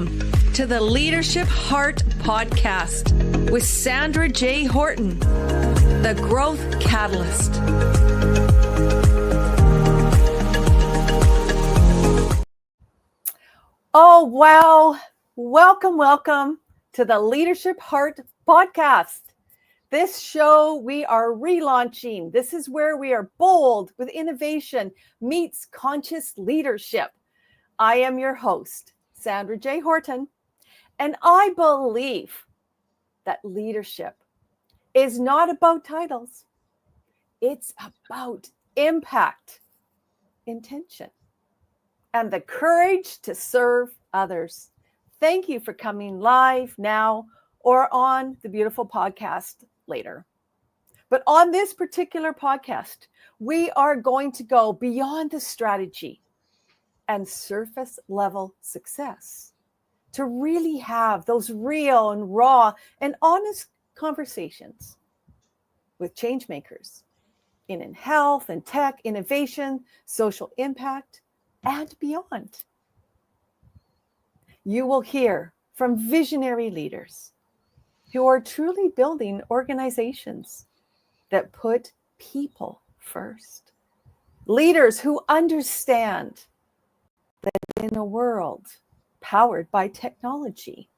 welcome to the Leadership Heart Podcast with Sandra J. Horton, the Growth Catalyst. Oh, wow. Welcome to the Leadership Heart Podcast. This show we are relaunching. This is where we are bold with innovation meets conscious leadership. I am your host, Sandra J. Horton, and I believe that leadership is not about titles. It's about impact, intention, and the courage to serve others. Thank you for coming live now or on the beautiful podcast later. But on this particular podcast, we are going to go beyond the strategy and surface level success to really have those real and raw and honest conversations with change makers in health and tech, innovation, social impact, and beyond. You will hear from visionary leaders who are truly building organizations that put people first. Leaders who understand that in a world powered by technology,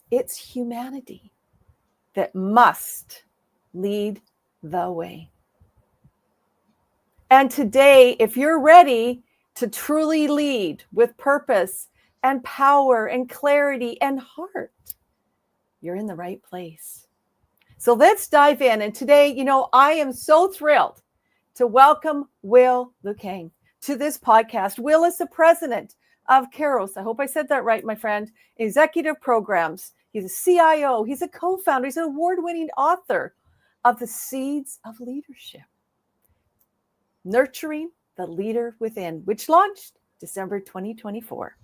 it's humanity that must lead the way. And today, if you're ready to truly lead with purpose and power and clarity and heart, you're in the right place. So let's dive in. And today, I am so thrilled to welcome Will Lukang to this podcast. Will is the president of Kairos. I hope I said that right, my friend. Executive programs. He's a CIO. He's a co-founder. He's an award-winning author of The Seeds of Leadership, Nurturing the Leader Within, which launched December 2024.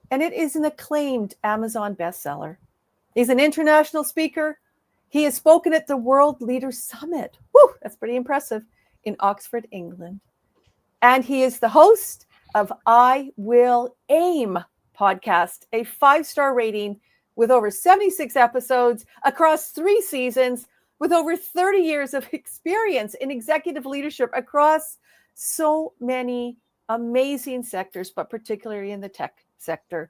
And it is an acclaimed Amazon bestseller. He's an international speaker. He has spoken at the World Leaders Summit. Woo, that's pretty impressive, in Oxford, England. And he is the host of IWillAim Podcast, a 5-star rating with over 76 episodes across 3 seasons, with over 30 years of experience in executive leadership across so many amazing sectors, but particularly in the tech sector.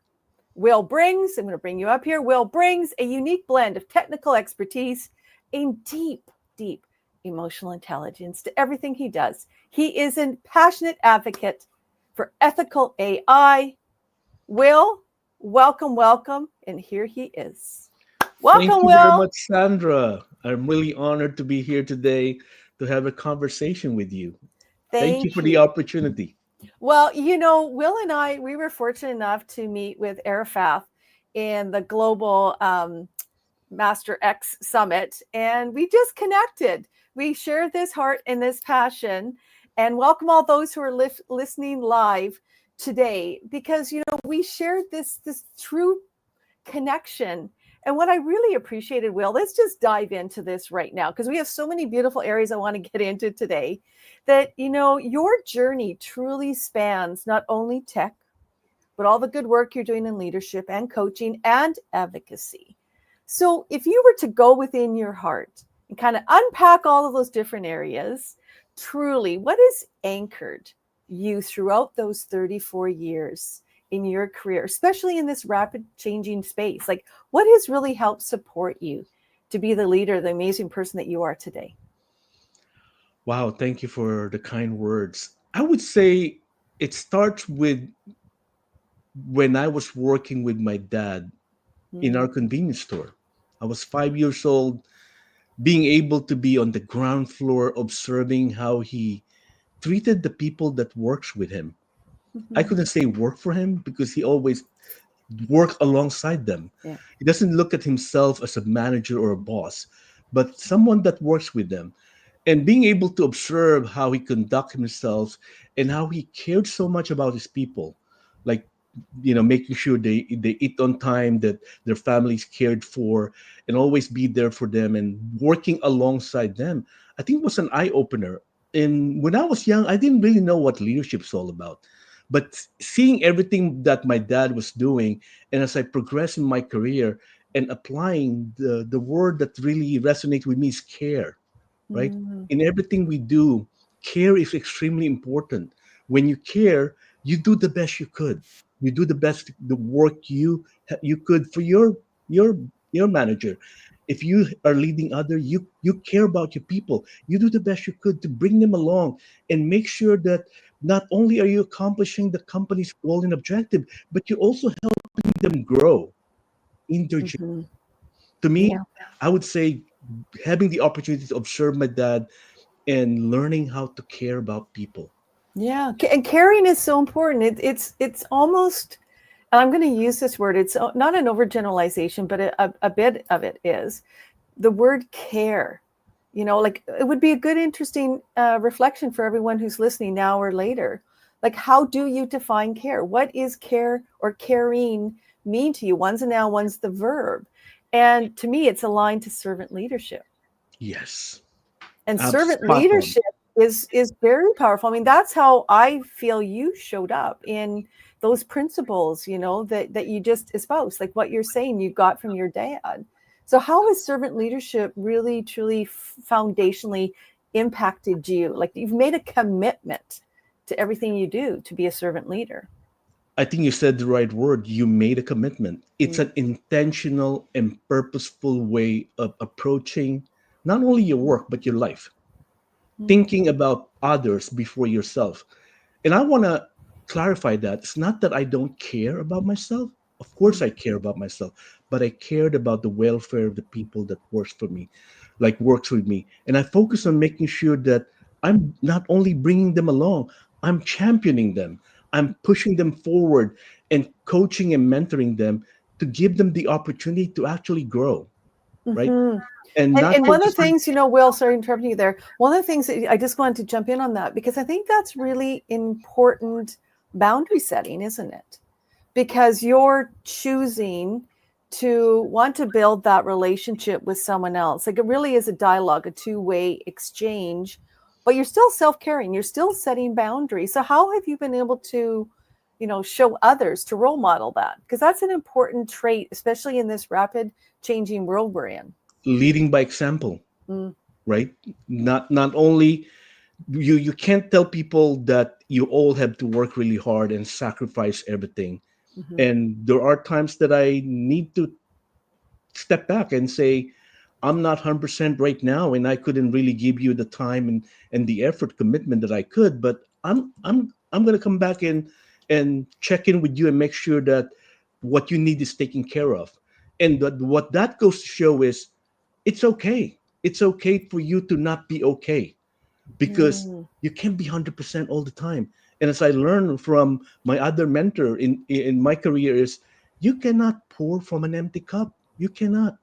Will brings, I'm going to bring you up here, Will brings a unique blend of technical expertise and deep emotional intelligence to everything he does. He is a passionate advocate for ethical AI. Will, welcome, and here he is. Welcome, Thank you Will. very much, Sandra. I'm really honored to be here today to have a conversation with you. Thank you for the opportunity. Well, Will and I, we were fortunate enough to meet with Arafath in the Global Master X Summit, and we just connected. We shared this heart and this passion, and welcome all those who are listening live today, because, we shared this true connection. And what I really appreciated, Will, let's just dive into this right now, because we have so many beautiful areas I want to get into today, that, your journey truly spans not only tech, but all the good work you're doing in leadership and coaching and advocacy. So if you were to go within your heart and kind of unpack all of those different areas, truly, what has anchored you throughout those 34 years in your career, especially in this rapid changing space? Like, what has really helped support you to be the leader, the amazing person that you are today? Wow, thank you for the kind words. I would say it starts with when I was working with my dad in our convenience store. I was 5 years old, being able to be on the ground floor, observing how he treated the people that works with him. I couldn't say work for him because he always worked alongside them. Yeah. He doesn't look at himself as a manager or a boss, but someone that works with them. And being able to observe how he conducted himself and how he cared so much about his people, like, making sure they eat on time, that their families cared for, and always be there for them and working alongside them, I think was an eye-opener. And when I was young, I didn't really know what leadership is all about. But seeing everything that my dad was doing, and as I progress in my career and applying the word that really resonates with me is care, right? Mm. In everything we do, care is extremely important. When you care, you do the best you could. You do the best the work you could for your your manager. If you are leading other, you care about your people. You do the best you could to bring them along and make sure that not only are you accomplishing the company's goal and objective, but you're also helping them grow in their journey. Hmm. To me, Yeah. I would say having the opportunity to observe my dad and learning how to care about people. Yeah. And caring is so important. It's almost, and I'm going to use this word, it's not an overgeneralization, but a bit of it is the word care. You know, like it would be a good, interesting reflection for everyone who's listening now or later. Like, how do you define care? What is care or caring mean to you? One's a noun, one's the verb. And to me, it's aligned to servant leadership. Yes, And servant spot on. leadership is very powerful. I mean, that's how I feel you showed up in those principles, you know, that you just espoused, like what you're saying you got from your dad. So how has servant leadership really, truly foundationally impacted you? Like you've made a commitment to everything you do to be a servant leader. I think you said the right word. You made a commitment. It's an intentional and purposeful way of approaching not only your work, but your life, thinking about others before yourself. And I want to clarify that it's not that I don't care about myself. Of course, I care about myself, but I cared about the welfare of the people that works for me, like works with me. And I focus on making sure that I'm not only bringing them along, I'm championing them. I'm pushing them forward and coaching and mentoring them to give them the opportunity to actually grow, right? Mm-hmm. And not And one of focus the on, things, you know, Will, sorry to interrupt you there. One of the things that I just wanted to jump in on that because I think that's really important boundary setting, isn't it? Because you're choosing to want to build that relationship with someone else. Like it really is a dialogue, a two-way exchange, but you're still self-caring, you're still setting boundaries. So how have you been able to, you know, show others to role model that? Because that's an important trait, especially in this rapid changing world we're in. leading by example, Mm. right? Not only you can't tell people that you all have to work really hard and sacrifice everything. Mm-hmm. And there are times that I need to step back and say, I'm not 100% right now, and I couldn't really give you the time and the effort commitment that I could. But I'm going to come back and check in with you and make sure that what you need is taken care of. And what that goes to show is it's okay. It's okay for you to not be okay because Mm. you can't be 100% all the time. And as I learned from my other mentor in my career is you cannot pour from an empty cup. You cannot.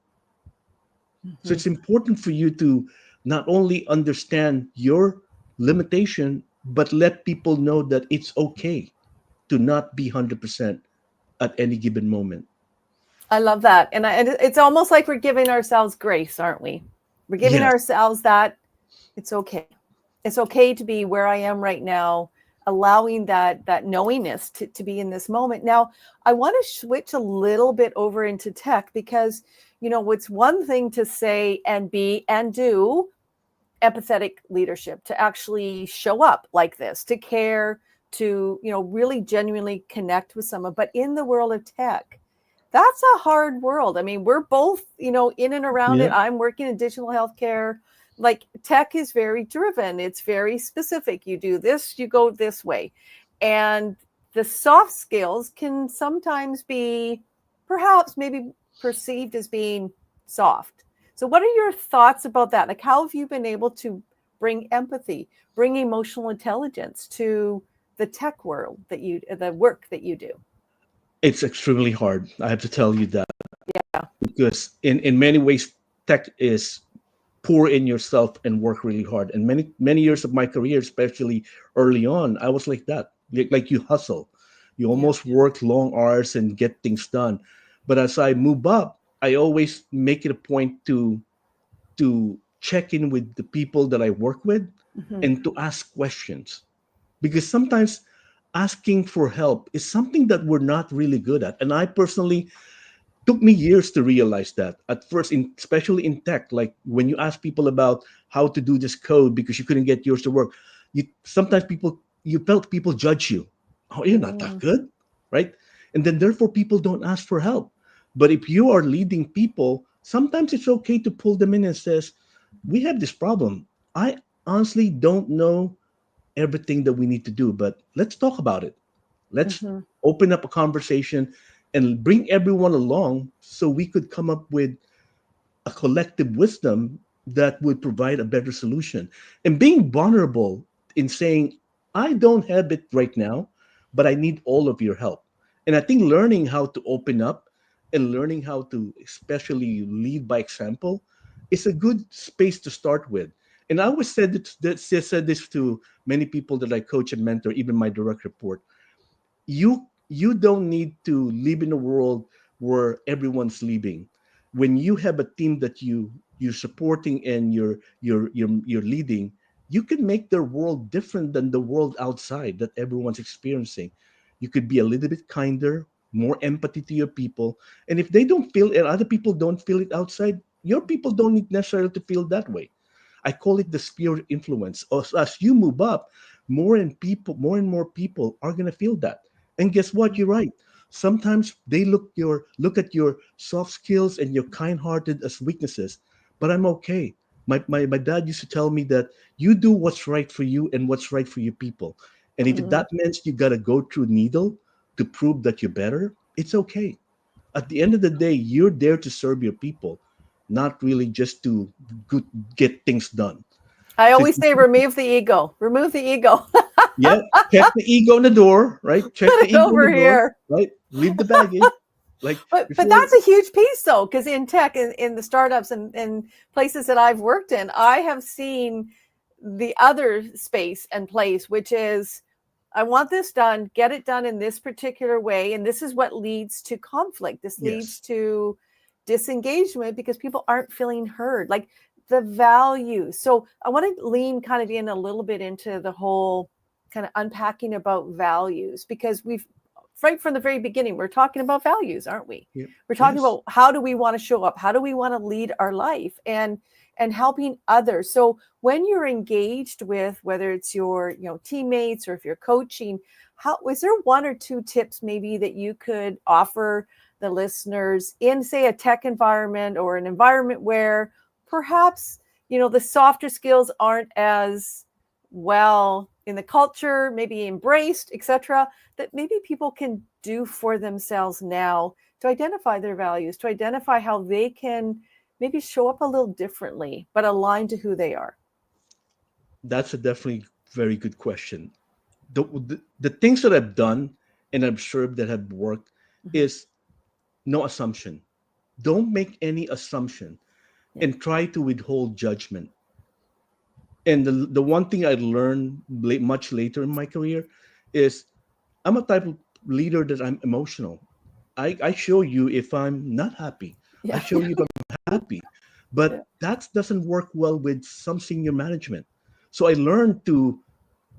So Mm-hmm. it's important for you to not only understand your limitation, but let people know that it's okay to not be 100% at any given moment. I love that. And it's almost like we're giving ourselves grace, aren't we? We're giving Yes. ourselves that it's okay. It's okay to be where I am right now, allowing that knowingness to be in this moment. Now, I want to switch a little bit over into tech because, you know, it's one thing to say and be and do empathetic leadership, to actually show up like this, to care, to, you know, really genuinely connect with someone. But in the world of tech, that's a hard world. I mean, we're both, you know, in and around it. Yeah. I'm working in digital healthcare. Like tech is very driven. It's very specific. You do this, you go this way. And the soft skills can sometimes be perhaps maybe perceived as being soft. So what are your thoughts about that? Like how have you been able to bring empathy, bring emotional intelligence to the tech world the work that you do? It's extremely hard. I have to tell you that Yeah. because in many ways, tech is pour in yourself and work really hard. And many years of my career, especially early on, I was like that. Like you hustle, you Yeah. almost work long hours and get things done. But as I move up, I always make it a point to check in with the people that I work with Mm-hmm. and to ask questions because sometimes asking for help is something that we're not really good at. And I personally took me years to realize that at first, especially in tech, like when you ask people about how to do this code because you couldn't get yours to work, you felt people judge you. Oh, you're not that good, right? And then therefore people don't ask for help. But if you are leading people, sometimes it's okay to pull them in and says, we have this problem. I honestly don't know everything that we need to do, but let's talk about it. Let's open up a conversation and bring everyone along so we could come up with a collective wisdom that would provide a better solution. And being vulnerable in saying, I don't have it right now, but I need all of your help. And I think learning how to open up and learning how to especially lead by example is a good space to start with. And I always said this to many people that I coach and mentor, even my direct report. You don't need to live in a world where everyone's leaving. When you have a team that you're supporting and you're leading, you can make their world different than the world outside that everyone's experiencing. You could be a little bit kinder, more empathy to your people. And if they don't feel it, other people don't feel it outside, your people don't need necessarily to feel that way. I call it the sphere of influence. As you move up, more and more people are going to feel that. And guess what? You're right. Sometimes they look at your soft skills and your kind-hearted as weaknesses. But I'm okay. My dad used to tell me that you do what's right for you and what's right for your people. And if that means you got to go through needle to prove that you're better, it's okay. At the end of the day, you're there to serve your people, not really just to get things done. I always say remove the ego. Remove the ego. Yeah, check the ego in the door, right? Check Put the it ego over in the here. door, right? Leave the baggage. But that's a huge piece though, because in tech, in the startups and places that I've worked in, I have seen the other space and place, which is, I want this done, get it done in this particular way. And this is what leads to conflict. This leads to disengagement because people aren't feeling heard, like the value. So I want to lean kind of in a little bit into the whole kind of unpacking about values, because we've, right from the very beginning, we're talking about values, aren't we? Yep. We're talking about how do we want to show up? How do we want to lead our life and helping others? So when you're engaged with, whether it's your, teammates or if you're coaching, is there one or two tips maybe that you could offer the listeners in, say, a tech environment or an environment where perhaps, the softer skills aren't as well in the culture, maybe embraced, etc., that maybe people can do for themselves now to identify their values, to identify how they can maybe show up a little differently, but aligned to who they are? That's a definitely very good question. The things that I've done and observed that have worked is no assumption. Don't make any assumption and try to withhold judgment. And the one thing I learned much later in my career is I'm a type of leader that I'm emotional. I show you if I'm not happy. I show you if I'm happy. But that doesn't work well with some senior management. So I learned to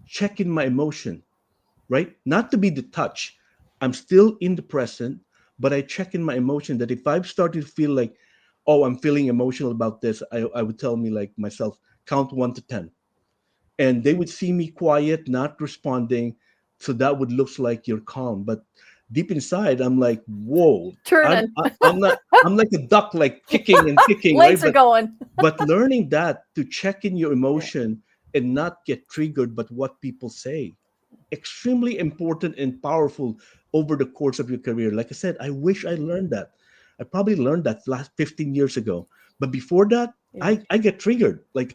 check in my emotion, right? Not to be detached. I'm still in the present, but I check in my emotion that if I've started to feel like, oh, I'm feeling emotional about this, I would tell me like myself, count 1 to 10. And they would see me quiet, not responding. So that would look like you're calm. But deep inside, I'm like, whoa. Turning. I'm like a duck, like kicking and kicking. Legs right? are going. But learning that to check in your emotion and not get triggered by what people say. Extremely important and powerful over the course of your career. Like I said, I wish I learned that. I probably learned that last 15 years ago. But before that, I get triggered. Like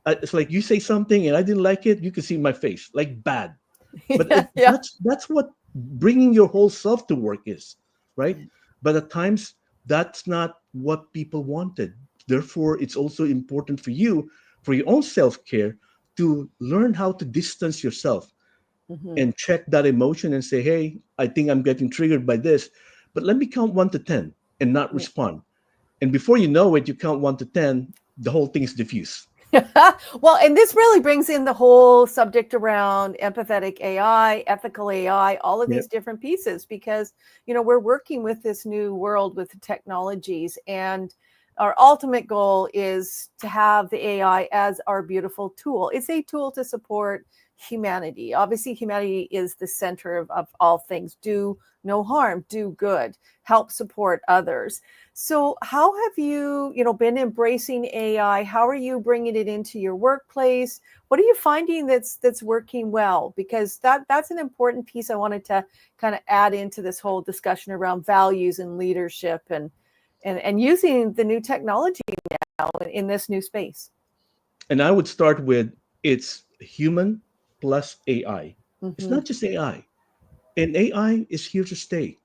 it's like you say something and I didn't like it. You can see my face, like bad. But that's what bringing your whole self to work is, right? But at times, that's not what people wanted. Therefore, it's also important for you, for your own self-care, to learn how to distance yourself and check that emotion and say, hey, I think I'm getting triggered by this, but let me count 1 to 10 and not respond. And before you know it, you count 1 to 10, the whole thing is diffused. Well, and this really brings in the whole subject around empathetic AI, ethical AI, all of Yep. these different pieces, because, we're working with this new world with the technologies, and our ultimate goal is to have the AI as our beautiful tool. It's a tool to support humanity. Obviously, humanity is the center of all things. Do no harm, do good, help support others. So how have you, been embracing AI? How are you bringing it into your workplace? What are you finding that's working well? Because that's an important piece I wanted to kind of add into this whole discussion around values and leadership and using the new technology now in this new space. And I would start with it's human plus AI. It's Mm-hmm. not just AI. And AI is here to stay.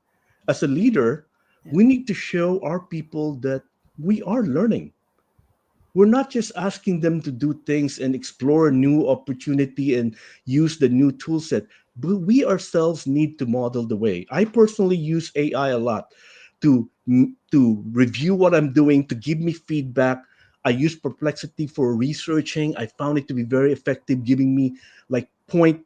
As a leader, Yeah. we need to show our people that we are learning. We're not just asking them to do things and explore new opportunity and use the new tool set, but we ourselves need to model the way. I personally use AI a lot to review what I'm doing, to give me feedback. I use Perplexity for researching. I found it to be very effective, giving me like point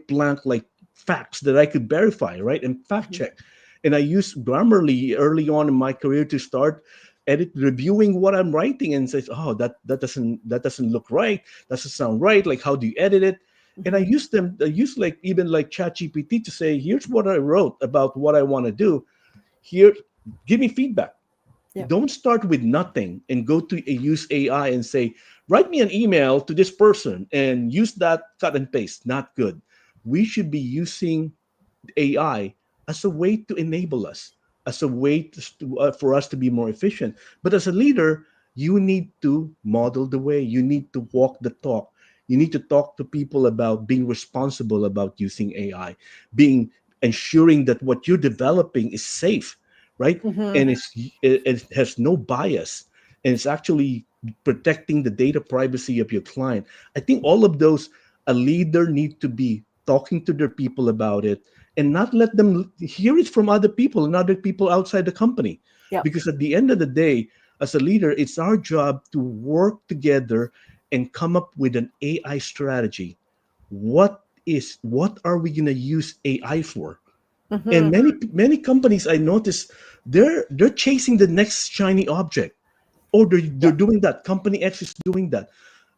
blank like facts that I could verify, right, and fact Mm-hmm. check. And I used Grammarly early on in my career to start reviewing what I'm writing and says, oh, that doesn't look right. Doesn't sound right. Like, how do you edit it? And I Mm-hmm. use them. I use like even like ChatGPT to say, here's what I wrote about what I want to do. Here, give me feedback. Yep. Don't start with nothing and go to use AI and say, write me an email to this person and use that cut and paste. Not good. We should be using AI as a way to enable us, as a way for us to be more efficient. But as a leader, you need to model the way. You need to walk the talk. You need to talk to people about being responsible about using AI, being ensuring that what you're developing is safe, right? Mm-hmm. And it has no bias, and it's actually protecting the data privacy of your client. I think all of those, a leader need to be talking to their people about it and not let them hear it from other people and other people outside the company. Yep. Because at the end of the day, as a leader, it's our job to work together and come up with an AI strategy. What are we going to use AI for? And Mm-hmm. many companies I notice they're chasing the next shiny object, or they're Yep. doing that. Company X is doing that.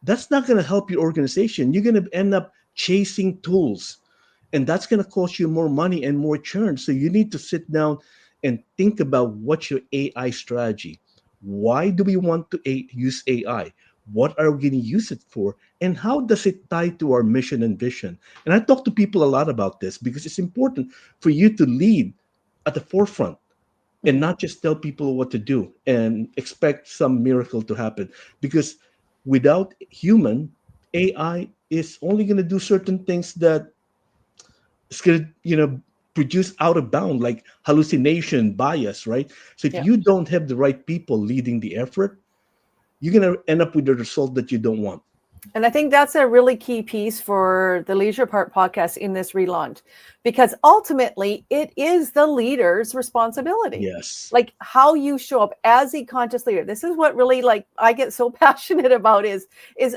That's not going to help your organization. You're going to end up chasing tools, and that's going to cost you more money and more churn. So you need to sit down and think about what's your AI strategy. Why do we want to use AI? What are we going to use it for? And how does it tie to our mission and vision? And I talk to people a lot about this because it's important for you to lead at the forefront and Mm-hmm. not just tell people what to do and expect some miracle to happen. Because without human, AI is only going to do certain things that it's going to, produce out of bound, like hallucination, bias, right? So if Yep. you don't have the right people leading the effort, you're going to end up with the result that you don't want. And I think that's a really key piece for the Leisure Part podcast in this relaunch, because ultimately it is the leader's responsibility. Yes. Like how you show up as a conscious leader. This is what really like I get so passionate about is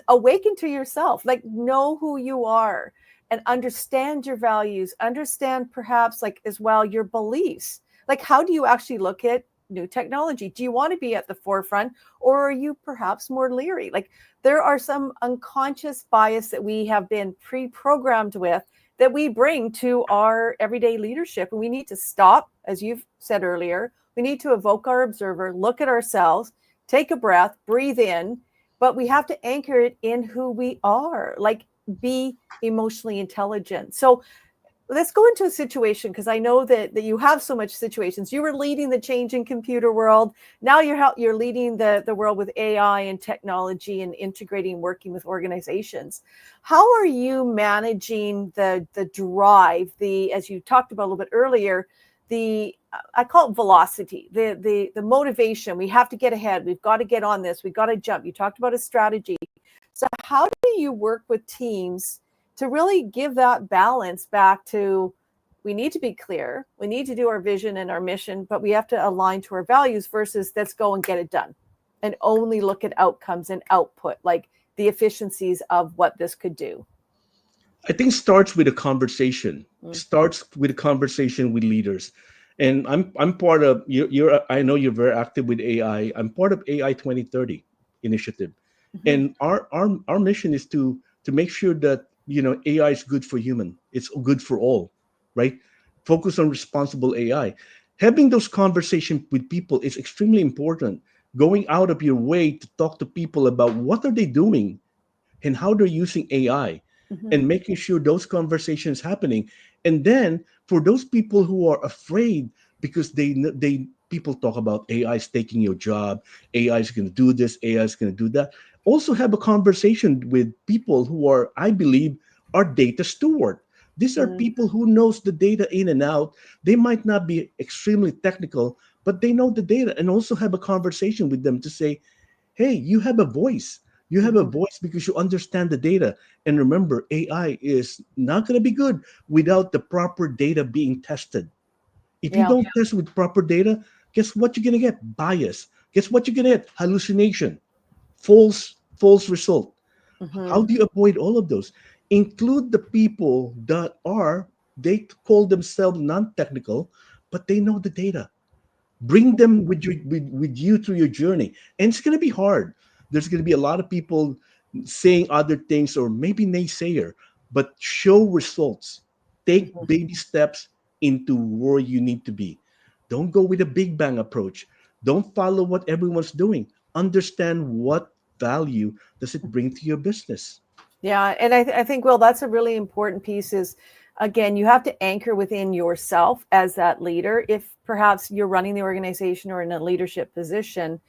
awaken to yourself, like know who you are and understand your values, understand perhaps like as well your beliefs. Like how do you actually look at new technology? Do you want to be at the forefront or are you perhaps more leery? Like there are some unconscious bias that we have been pre-programmed with that we bring to our everyday leadership. And we need to stop, as you've said earlier, we need to evoke our observer, look at ourselves, take a breath, breathe in, but we have to anchor it in who we are, like be emotionally intelligent. So let's go into a situation because I know that you have so much situations. You were leading the change in computer world. Now you're leading the world with AI and technology and integrating, working with organizations. How are you managing the drive, as you talked about a little bit earlier, I call it velocity, the motivation. We have to get ahead. We've got to get on this. We've got to jump. You talked about a strategy. So how do you work with teams to really give that balance back to, we need to be clear, we need to do our vision and our mission, but we have to align to our values versus let's go and get it done and only look at outcomes and output. Like the efficiencies of what this could do? I think starts with a conversation. Starts with a conversation with leaders, and I'm part of you're I know you're very active with AI. I'm part of AI 2030 initiative, Mhm. and our mission is to make sure that AI is good for human. It's good for all, right? Focus on responsible AI. Having those conversations with people is extremely important. Going out of your way to talk to people about what are they doing and how they're using AI, Mhm. and making sure those conversations happening. And then for those people who are afraid because they people talk about AI is taking your job, AI is going to do this, AI is going to do that. Also have a conversation with people who are, I believe, are data steward. These are Mm. people who knows the data in and out. They might not be extremely technical, but they know the data, and also have a conversation with them to say, hey, you have a voice. You have a Mhm. voice because you understand the data. And remember, AI is not going to be good without the proper data being tested. If you Yeah. don't test with proper data, guess what you're going to get? Bias. Guess what you're going to get? Hallucination, false result. How Mhm. do you avoid all of those? Include the people that are, they call themselves non-technical, but they know the data. Bring them with you through your journey, and it's going to be hard. There's going to be a lot of people saying other things, or maybe naysayer, but show results. Take Mhm. baby steps into where you need to be. Don't go with a big bang approach. Don't follow what everyone's doing. Understand what value does it bring to your business. Yeah, and I think, Will, that's a really important piece is, again, you have to anchor within yourself as that leader. If perhaps you're running the organization or in a leadership position,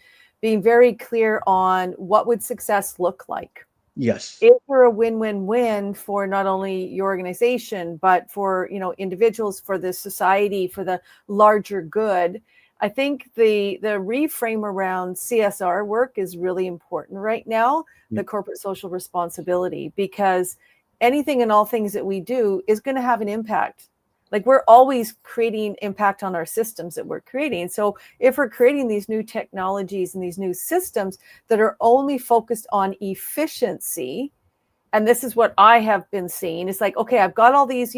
being very clear on what would success look like. Yes. Is there a win-win-win for not only your organization, but for, individuals, for the society, for the larger good? I think the reframe around CSR work is really important right now, the corporate social responsibility, because anything and all things that we do is going to have an impact. Like, we're always creating impact on our systems that we're creating. So if we're creating these new technologies and these new systems that are only focused on efficiency, and this is what I have been seeing, it's like, okay, I've got all these,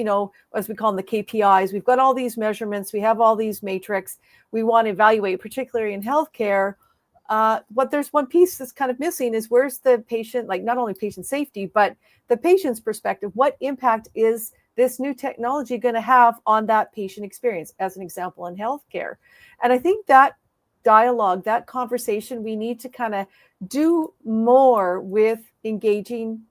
as we call them, the KPIs, we've got all these measurements, we have all these metrics we want to evaluate, particularly in healthcare. What there's one piece that's kind of missing is, where's the patient, like not only patient safety, but the patient's perspective. What impact is this new technology going to have on that patient experience, as an example, in healthcare? And I think that dialogue, that conversation, we need to kind of do more with engaging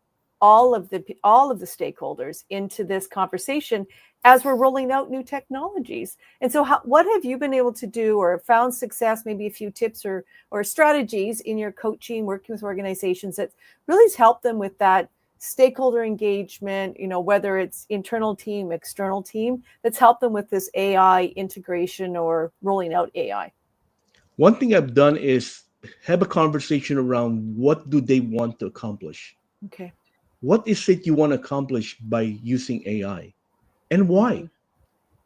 all of the stakeholders into this conversation as we're rolling out new technologies. And so what have you been able to do or found success, maybe a few tips or strategies in your coaching, working with organizations that really has helped them with that stakeholder engagement, whether it's internal team, external team, that's helped them with this AI integration or rolling out AI? One thing I've done is have a conversation around what do they want to accomplish. Okay. What is it you want to accomplish by using AI, and why? Mhm.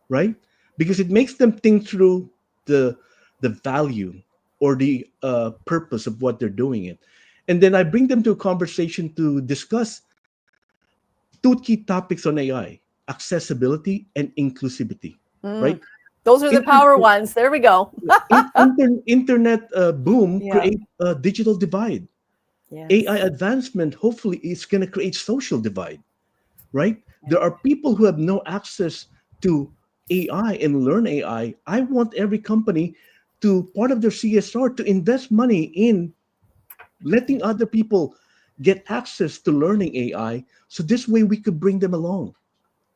Right? Because it makes them think through the value or the purpose of what they're doing it. And then I bring them to a conversation to discuss two key topics on AI: accessibility and inclusivity. Mm. Right? Those are the power Inter- ones. There we go. internet boom Yeah. create a digital divide. AI Yes. advancement hopefully is going to create social divide, right? Yeah. There are people who have no access to AI and learn AI. I want every company to, part of their CSR, to invest money in letting other people get access to learning AI. So this way we could bring them along,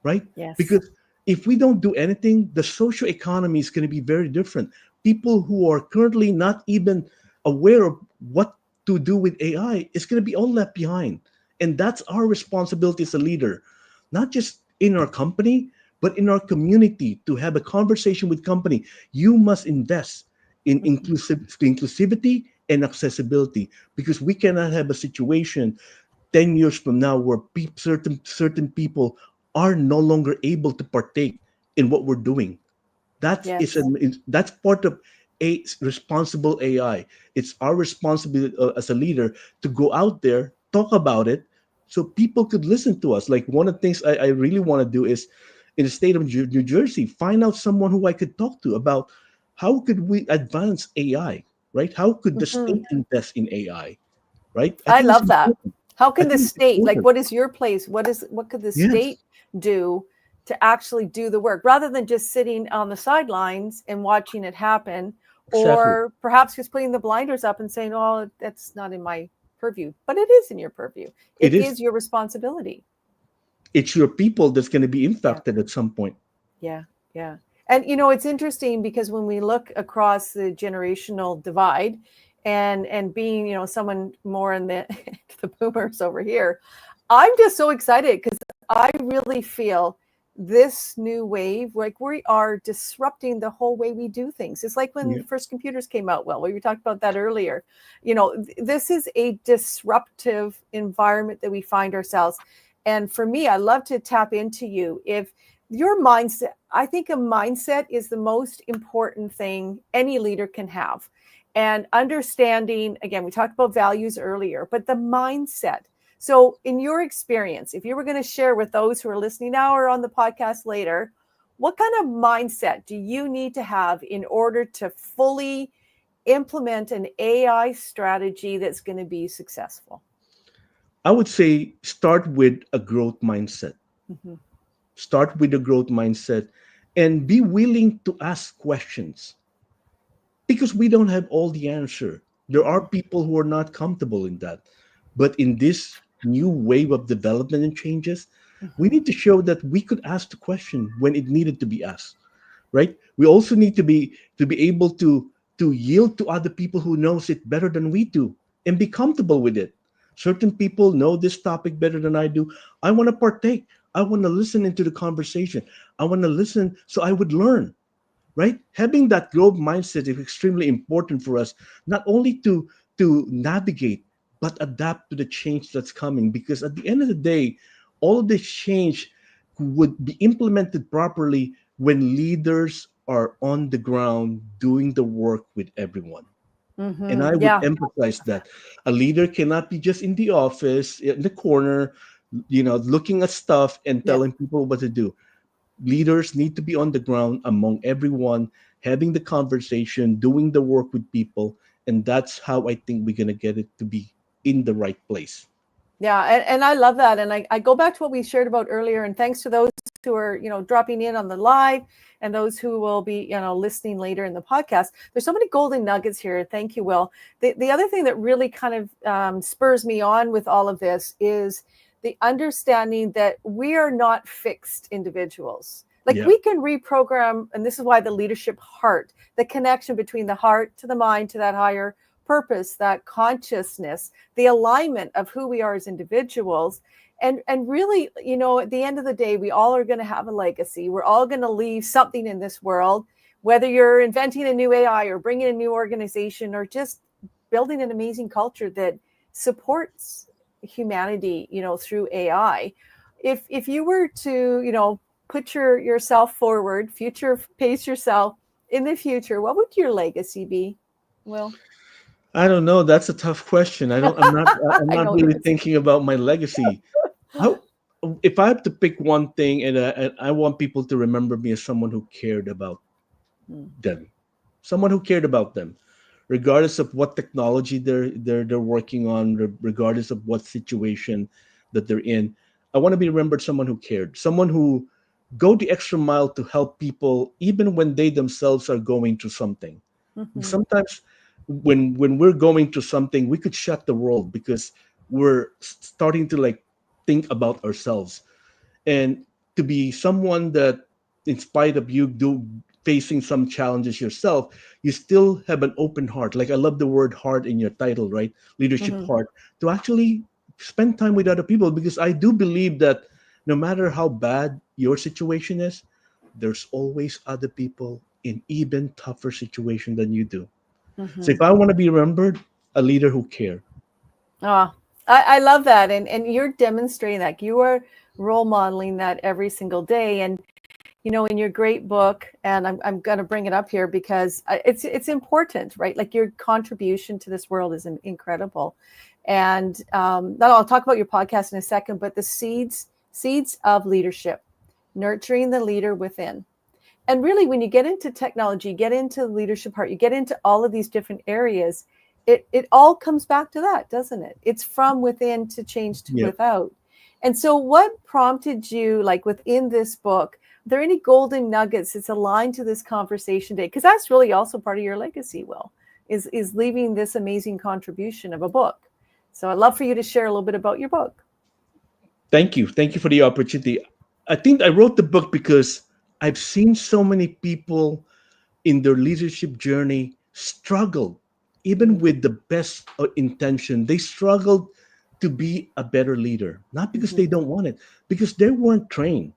right? Yes. Because if we don't do anything, the social economy is going to be very different. People who are currently not even aware of what to do with AI is going to be all left behind. And that's our responsibility as a leader, not just in our company, but in our community, to have a conversation with company. You must invest in inclusivity and accessibility, because we cannot have a situation 10 years from now where certain people are no longer able to partake in what we're doing. Yes. That's part of a responsible AI. It's our responsibility as a leader to go out there, talk about it so people could listen to us. Like one of the things I really want to do is in the state of New Jersey, find out someone who I could talk to about how could we advance AI, right? How could the Mhm. state invest in AI, right? I I think it's love that. important. How I can the think it's state, like, important. what is your place? What could the state Yes, do to actually do the work rather than just sitting on the sidelines and watching it happen, exactly. or perhaps just putting the blinders up and saying, "Oh, that's not in my purview," but it is in your purview. It It is. is your responsibility. It's your people that's going to be Yeah. impacted at some point. Yeah, yeah. And it's interesting because when we look across the generational divide and being, someone more in the the boomers over here, I'm just so excited because I really feel this new wave, like we are disrupting the whole way we do things. It's like when Yeah. the first computers came out. Well, we talked about that earlier. This is a disruptive environment that we find ourselves. And for me, I love to tap into you. If your mindset, I think a mindset is the most important thing any leader can have. And understanding, again, we talked about values earlier, but the mindset. So, in your experience, if you were going to share with those who are listening now or on the podcast later, what kind of mindset do you need to have in order to fully implement an AI strategy that's going to be successful? I would say start with a growth mindset. Mhm. Start with a growth mindset and be willing to ask questions because we don't have all the answer. There are people who are not comfortable in that. But in this new wave of development and changes, we Mhm. need to show that we could ask the question when it needed to be asked, right? We also need to be able to yield to other people who knows it better than we do and be comfortable with it. Certain people know this topic better than I do. I want to partake. I want to listen into the conversation. I want to listen so I would learn, right? Having that growth mindset is extremely important for us, not only to navigate but adapt to the change that's coming. Because at the end of the day, all of this change would be implemented properly when leaders are on the ground doing the work with everyone. And I Mhm. would Yeah. emphasize that a leader cannot be just in the office, in the corner, looking at stuff and Yeah. telling people what to do. Leaders need to be on the ground among everyone, having the conversation, doing the work with people. And that's how I think we're going to get it to be in the right place. Yeah, and I love that. And I go back to what we shared about earlier. And thanks to those who are, dropping in on the live and those who will be, listening later in the podcast. There's so many golden nuggets here. Thank you, Will. The other thing that really kind of spurs me on with all of this is the understanding that we are not fixed individuals. Like Yeah. we can reprogram, and this is why the leadership heart, the connection between the heart to the mind to that higher purpose, that consciousness, the alignment of who we are as individuals. And really, at the end of the day, we all are going to have a legacy. We're all going to leave something in this world, whether you're inventing a new AI or bringing a new organization or just building an amazing culture that supports humanity, through AI. If you were to, put yourself forward, future pace yourself in the future, what would your legacy be? Well, I don't know. That's a tough question. I'm I not know it really is. thinking about my legacy. How, if I have to pick one thing, and I want people to remember me as someone who cared about Mm. them, someone who cared about them, regardless of what technology they're working on, regardless of what situation that they're in. I want to be remembered someone who cared, someone who go the extra mile to help people, even when they themselves are going through something. Mhm. Sometimes, when we're going through something, we could shut the world because we're starting to like think about ourselves, and to be someone that in spite of you do facing some challenges yourself, you still have an open heart. Like I love the word heart in your title, right? Leadership Mhm. heart, to actually spend time with other people, because I do believe that no matter how bad your situation is, there's always other people in even tougher situation than you do. So if Mhm. I want to be remembered, a leader who care. Ah, I love that. And you're demonstrating that. You are role modeling that every single day. And in your great book, and I'm going to bring it up here because it's important, right? Like your contribution to this world is incredible. And I'll talk about your podcast in a second, but the seeds of leadership, nurturing the leader within. And really, when you get into technology, get into the leadership part, you get into all of these different areas, it all comes back to that, doesn't it? It's from within to change to without. And so what prompted you, like within this book, are there any golden nuggets that's aligned to this conversation today? Because that's really also part of your legacy, Will, is leaving this amazing contribution of a book. So I'd love for you to share a little bit about your book. Thank you. Thank you for the opportunity. I think I wrote the book because I've seen so many people in their leadership journey struggle, even with the best intention. They struggled to be a better leader, not because they don't want it, because they weren't trained.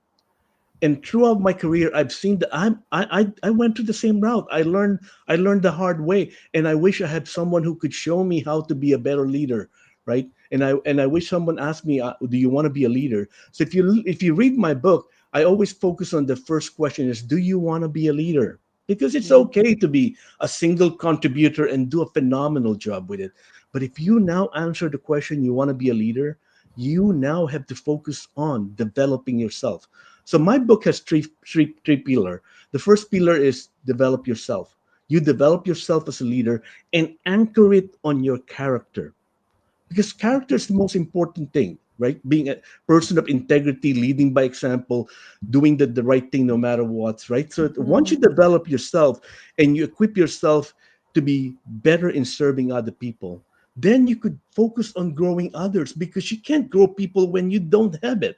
And throughout my career, I've seen that I went through the same route. I learned the hard way, and I wish I had someone who could show me how to be a better leader, right? And I wish someone asked me, "Do you want to be a leader?" So if you read my book, I always focus on the first question: is do you want to be a leader? Because it's okay to be a single contributor and do a phenomenal job with it. But if you now answer the question, you want to be a leader, you now have to focus on developing yourself. So my book has three pillars. The first pillar is develop yourself. You develop yourself as a leader and anchor it on your character. Because character is the most important thing, right? Being a person of integrity, leading by example, doing the right thing no matter what, right? So once you develop yourself and you equip yourself to be better in serving other people, then you could focus on growing others, because you can't grow people when you don't have it.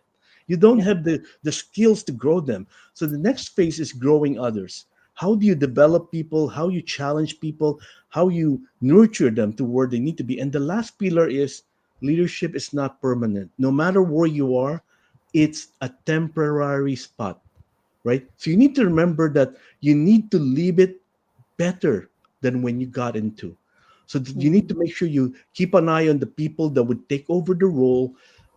You don't have the skills to grow them. So the next phase is growing others. How do you develop people? How you challenge people? How you nurture them to where they need to be? And the last pillar is leadership is not permanent. No matter where you are, it's a temporary spot, right? So you need to remember that you need to leave it better than when you got into. So you need to make sure you keep an eye on the people that would take over the role,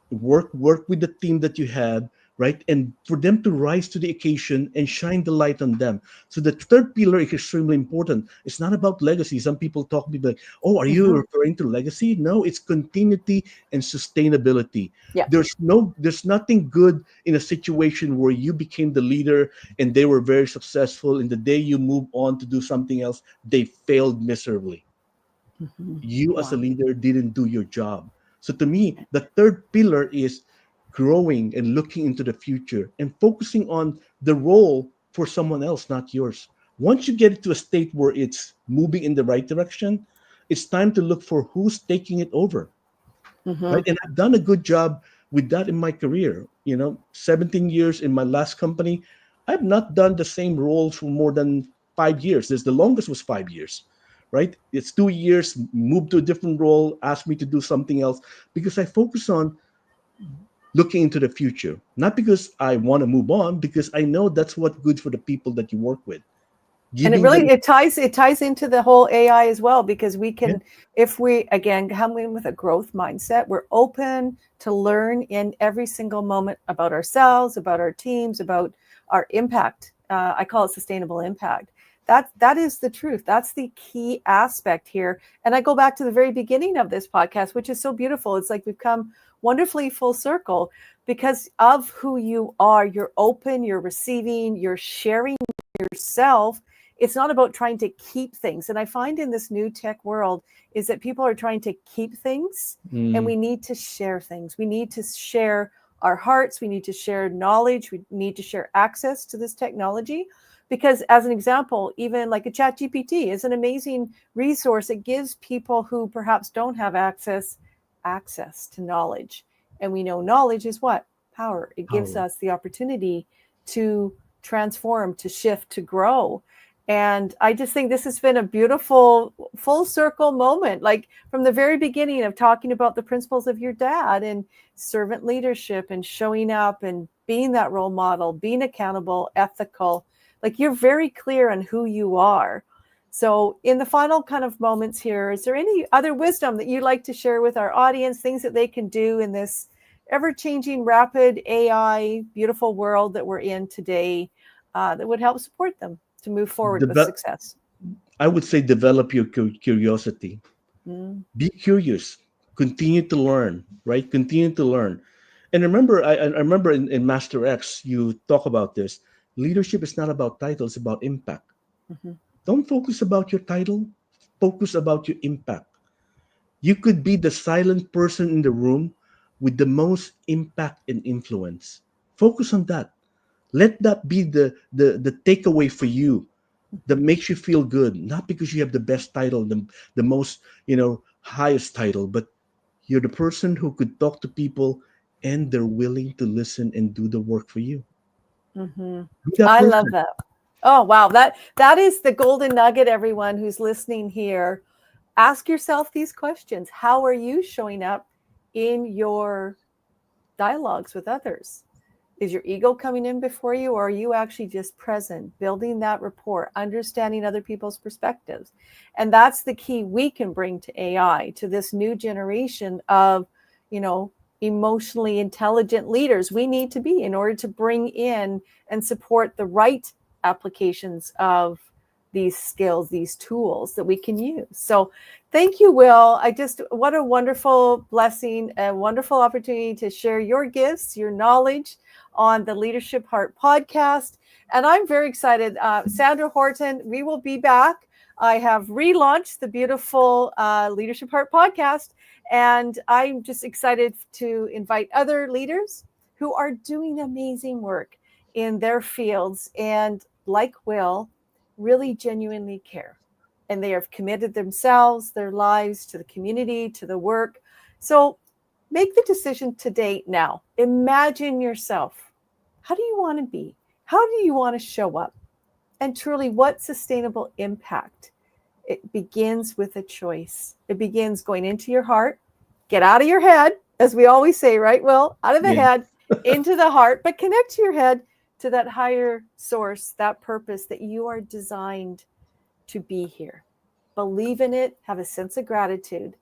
work with the team that you have, right? And for them to rise to the occasion and shine the light on them. So the third pillar is extremely important. It's not about legacy. Some people talk to me like, oh, are you referring to legacy? No, it's continuity and sustainability. Yeah. There's nothing good in a situation where you became the leader and they were very successful, and the day you move on to do something else, they failed miserably. You as a leader didn't do your job. So to me, the third pillar is growing and looking into the future and focusing on the role for someone else, not yours. Once you get it to a state where it's moving in the right direction, it's time to look for who's taking it over. Right? And I've done a good job with that in my career. 17 years in my last company, I've not done the same role for more than 5 years. The longest was 5 years. Right? It's 2 years, moved to a different role, asked me to do something else, because I focus on looking into the future. Not because I want to move on, because I know that's what's good for the people that you work with. And it ties into the whole AI as well, because we can, if we, again, come in with a growth mindset, we're open to learn in every single moment about ourselves, about our teams, about our impact. I call it sustainable impact. That is the truth. That's the key aspect here. And I go back to the very beginning of this podcast, which is so beautiful. It's like we've come wonderfully full circle because of who you are. You're open, you're receiving, you're sharing yourself. It's not about trying to keep things. And I find in this new tech world is that people are trying to keep things, and we need to share things. We need to share our hearts. We need to share knowledge. We need to share access to this technology. Because as an example, even like a ChatGPT is an amazing resource. It gives people who perhaps don't have access to knowledge. And we know knowledge is what? Power. It gives us the opportunity to transform, to shift, to grow. And I just think this has been a beautiful full circle moment, like from the very beginning of talking about the principles of your dad and servant leadership and showing up and being that role model, being accountable, ethical. Like you're very clear on who you are. So in the final kind of moments here, is there any other wisdom that you'd like to share with our audience, things that they can do in this ever-changing, rapid AI, beautiful world that we're in today? that would help support them to move forward with Deve- success. I would say develop your curiosity. Mm. Be curious. Continue to learn, right? Continue to learn. And remember, I remember in Master X, you talk about this. Leadership is not about title, it's about impact. Mhm. Don't focus about your title, focus about your impact. You could be the silent person in the room with the most impact and influence. Focus on that. Let that be the takeaway for you that makes you feel good, not because you have the best title, the most, highest title, but you're the person who could talk to people and they're willing to listen and do the work for you. Mhm. Be that I love person. that. Oh, wow. That is the golden nugget, everyone who's listening here. Ask yourself these questions. How are you showing up in your dialogues with others? Is your ego coming in before you, or are you actually just present, building that rapport, understanding other people's perspectives? And that's the key we can bring to AI, to this new generation of, emotionally intelligent leaders we need to be in order to bring in and support the right applications of these skills, these tools that we can use. So thank you, Will. What a wonderful blessing, a wonderful opportunity to share your gifts, your knowledge on the Leadership Heart podcast. And I'm very excited. Sandra Horton, we will be back. I have relaunched the beautiful Leadership Heart podcast. And I'm just excited to invite other leaders who are doing amazing work in their fields and, like Will, really genuinely care. And they have committed themselves, their lives to the community, to the work. So make the decision today now. Imagine yourself. How do you want to be? How do you want to show up? And truly, what sustainable impact? It begins with a choice. It begins going into your heart, get out of your head, as we always say, right, Will? Out of the head, into the heart, but connect to your head, to that higher source, that purpose that you are designed to be here. Believe in it, have a sense of gratitude,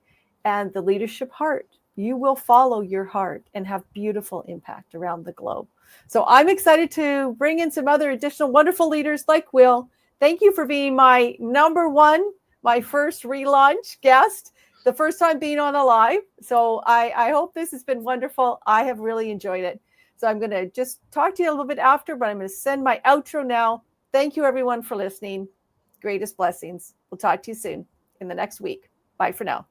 and the leadership heart. You will follow your heart and have beautiful impact around the globe. So I'm excited to bring in some other additional wonderful leaders like Will. Thank you for being my number one, my first relaunch guest, the first time being on a live. So I hope this has been wonderful. I have really enjoyed it. So I'm going to just talk to you a little bit after, but I'm going to send my outro now. Thank you, everyone, for listening. Greatest blessings. We'll talk to you soon in the next week. Bye for now.